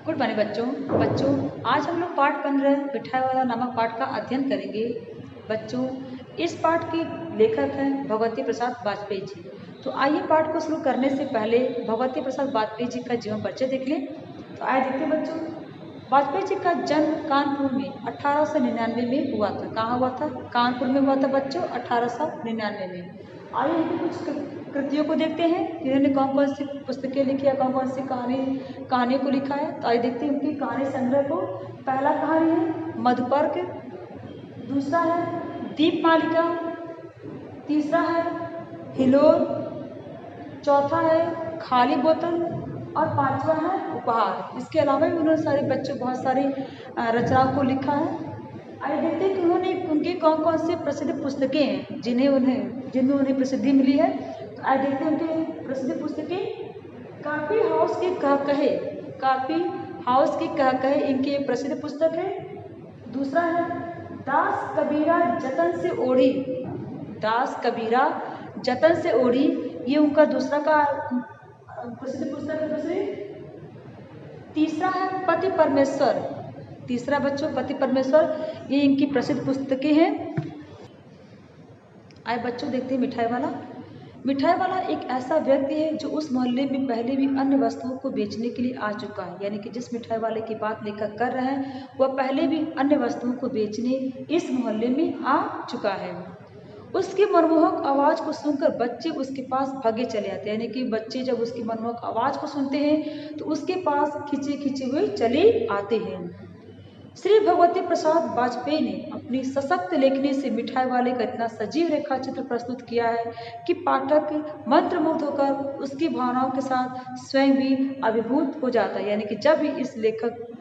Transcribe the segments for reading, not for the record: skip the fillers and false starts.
Good morning बच्चों आज हम लोग पाठ 15 मिठाई वाला नामक पाठ का अध्ययन करेंगे। बच्चों, इस पाठ के लेखक हैं भगवती प्रसाद वाजपेयी जी। तो आइए पाठ को शुरू करने से पहले भगवती प्रसाद वाजपेयी जी का जीवन परिचय देख लें। तो आइए देखते हैं बच्चों। वाजपेयी जी का जन्म कानपुर में 1899 में हुआ था। कहाँ हुआ था? कानपुर में हुआ था बच्चों 1899 में। आइए इनकी कुछ कृतियों को देखते हैं कि इन्होंने कौन कौन सी पुस्तकें लिखी है, कौन कौन सी कहानियों को लिखा है। तो आइए देखते हैं उनकी कहानी संग्रह को। पहला कहानी है मधुपर्क, दूसरा है दीपमालिका, तीसरा है हिलोर, चौथा है खाली बोतल और पांचवा है उपहार। इसके अलावा भी उन्होंने सारे बच्चों बहुत सारी रचनाओं को लिखा है। आइए देखते हैं कि उनकी कौन कौन सी प्रसिद्ध पुस्तकें हैं जिनमें उन्हें प्रसिद्धि मिली है। तो आइए देखते हैं उनकी प्रसिद्ध पुस्तकें। कॉफी हाउस के कह कहे इनकी एक प्रसिद्ध पुस्तक है। दूसरा है दास कबीरा जतन से ओढ़ी, ये उनका दूसरा का प्रसिद्ध पुस्तक है दूसरी। तीसरा है पति परमेश्वर, तीसरा बच्चों पति परमेश्वर, ये इनकी प्रसिद्ध पुस्तकें हैं। आए बच्चों देखते हैं मिठाई वाला एक ऐसा व्यक्ति है जो उस मोहल्ले में पहले भी अन्य वस्तुओं को बेचने के लिए आ चुका है। यानी कि जिस मिठाई वाले की बात लेखक कर रहे हैं वह पहले भी अन्य वस्तुओं को बेचने इस मोहल्ले में आ चुका है। उसकी मनमोहक आवाज़ को सुनकर बच्चे उसके पास भागे चले आते हैं। यानी कि बच्चे जब उसकी मनमोहक आवाज़ को सुनते हैं तो उसके पास खींचे हुए चले आते हैं। श्री भगवती प्रसाद वाजपेयी ने अपनी सशक्त लेखनी से मिठाई वाले का इतना सजीव रेखा चित्र प्रस्तुत किया है कि पाठक मंत्रमुग्ध होकर उसकी भावनाओं के साथ स्वयं भी अभिभूत हो जाता है। यानी कि जब भी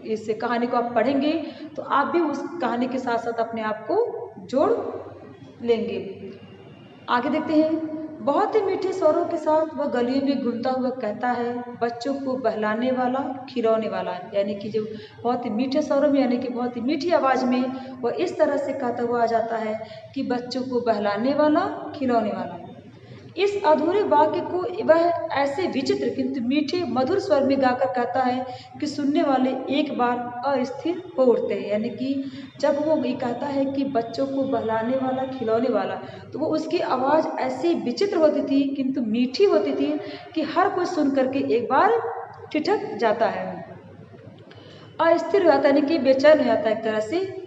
इस कहानी को आप पढ़ेंगे तो आप भी उस कहानी के साथ साथ अपने आप को जोड़ लेंगे। आगे देखते हैं। बहुत ही मीठे स्वरों के साथ वह गलियों में घूमता हुआ कहता है, बच्चों को बहलाने वाला खिलौने वाला। यानी कि जो बहुत ही मीठे स्वरों में, यानी कि बहुत ही मीठी आवाज़ में वह इस तरह से कहता हुआ आ जाता है कि बच्चों को बहलाने वाला खिलौने वाला। इस अधूरे वाक्य को वह ऐसे विचित्र किंतु मीठे मधुर स्वर में गाकर कहता है कि सुनने वाले एक बार अस्थिर हो उठते हैं। यानी कि जब वो ये कहता है कि बच्चों को बहलाने वाला खिलौने वाला, तो वो उसकी आवाज़ ऐसी विचित्र होती थी किंतु मीठी होती थी कि हर कोई सुन करके एक बार ठिठक जाता है, अस्थिर हो जाता है, यानी कि बेचैन हो जाता है एक तरह से।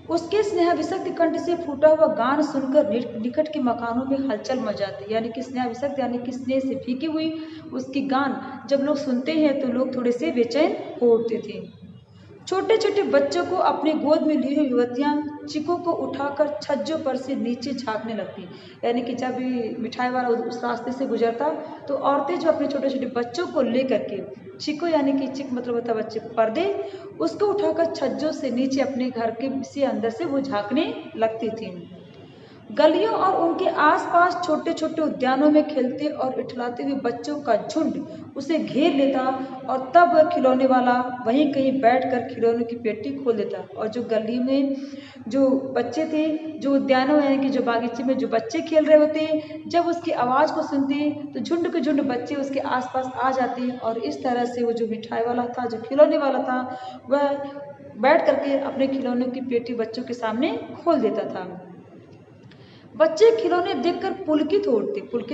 उसके स्नेह विषक्त कंठ से फूटा हुआ गान सुनकर निकट के मकानों में हलचल मच जाती। यानी कि स्नेह विषक्त यानी कि स्नेह से फीकी हुई उसकी गान जब लोग सुनते हैं तो लोग थोड़े से बेचैन हो उठते थे। छोटे छोटे बच्चों को अपनी गोद में ली हुई युवतियाँ चिकों को उठाकर छज्जों पर से नीचे झांकने लगती। यानी कि जब मिठाई वाला उस रास्ते से गुजरता तो औरतें जो अपने छोटे छोटे बच्चों को लेकर के चिको, यानी कि चिक मतलब होता है बच्चे पर्दे, उसको उठाकर छज्जों से नीचे अपने घर के से अंदर से वो झांकने लगती थी। गलियों और उनके आसपास छोटे छोटे उद्यानों में खेलते और इठलाते हुए बच्चों का झुंड उसे घेर लेता और तब वह खिलौने वाला वहीं कहीं बैठकर खिलौनों की पेटी खोल देता। और जो गली में जो बच्चे थे, जो उद्यानों यानी कि जो बागीचे में जो बच्चे खेल रहे होते, जब उसकी आवाज़ को सुनते तो झुंड के झुंड बच्चे उसके आसपास आ जाते और इस तरह से वो जो मिठाई वाला था, जो खिलौने वाला था, वह बैठ करके अपने खिलौनों की पेटी बच्चों के सामने खोल देता था। बच्चे खिलौने देखकर पुलकित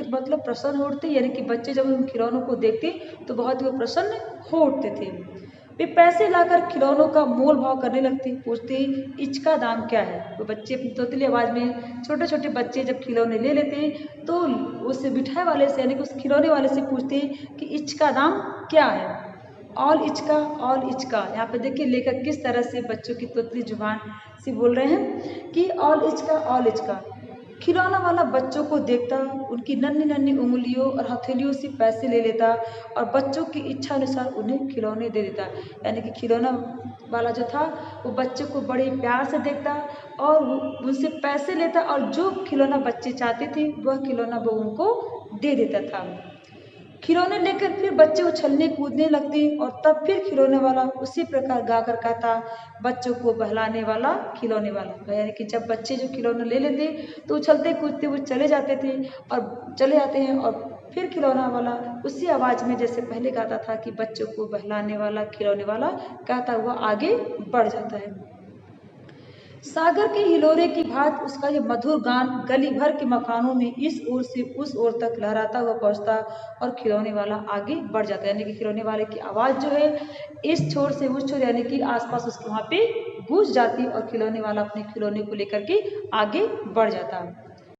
मतलब प्रसन्न हो उठते। यानी कि बच्चे जब उन खिलौनों को देखते तो बहुत ही वो प्रसन्न हो उठते थे। वे पैसे लाकर खिलौनों का मोल भाव करने लगते, पूछते इसका दाम क्या है। वो बच्चे अपनी तोतली आवाज़ में, छोटे छोटे बच्चे जब खिलौने ले लेते तो उस मिठाई वाले से यानी कि उस खिलौने वाले से पूछते कि इसका दाम क्या है। ऑल इचका। यहाँ पे देखिए लेखक किस तरह से बच्चों की तोतली जुबान से बोल रहे हैं कि ऑल इचका। खिलौना वाला बच्चों को देखता, उनकी नन्ही नन्ही उंगलियों और हथेलियों से पैसे ले लेता और बच्चों की इच्छा अनुसार उन्हें खिलौने दे देता। यानी कि खिलौना वाला जो था वो बच्चों को बड़े प्यार से देखता और उनसे पैसे लेता और जो खिलौना बच्चे चाहते थे वह खिलौना वो उनको दे देता था। खिलौने लेकर फिर बच्चे उछलने कूदने लगते और तब फिर खिलौने वाला उसी प्रकार गाकर कहता, बच्चों को बहलाने वाला खिलौने वाला। यानी कि जब बच्चे जो खिलौने ले लेते तो उछलते कूदते वो चले जाते हैं और फिर खिलौना वाला उसी आवाज़ में जैसे पहले गाता था कि बच्चों को बहलाने वाला खिलौने वाला गाता हुआ आगे बढ़ जाता है। सागर के हिलोरे की भांति उसका ये मधुर गान गली भर के मकानों में इस ओर से उस ओर तक लहराता हुआ पहुंचता और खिलौने वाला आगे बढ़ जाता है। यानी कि खिलौने वाले की आवाज़ जो है इस छोर से उस छोर यानी कि आसपास उसके वहाँ पे गूंज जाती और खिलौने वाला अपने खिलौने को लेकर के आगे बढ़ जाता।